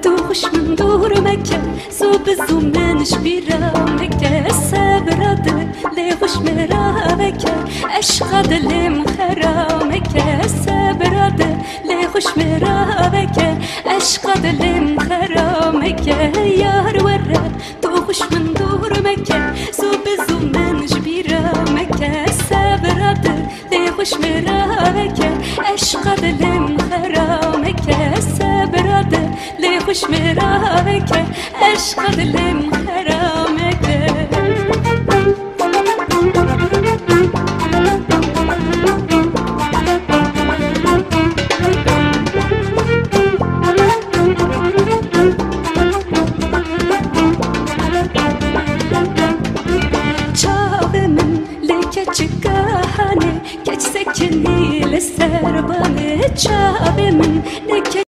تو خوش من دور مکه صبح زومنش بیرا مکه صبراد لی خوش مرا مکه عشق دلم خرا مکه صبراد لی خوش مرا مکه عشق دلم خرا مکه یار وره تو خوش من دور مکه صبح زومنش بیرا مکه صبراد لی خوش مرا مکه عشق دلم خرا مکه صبراد لی خوش مرا مکه عشق دلم خرا مکه چاب من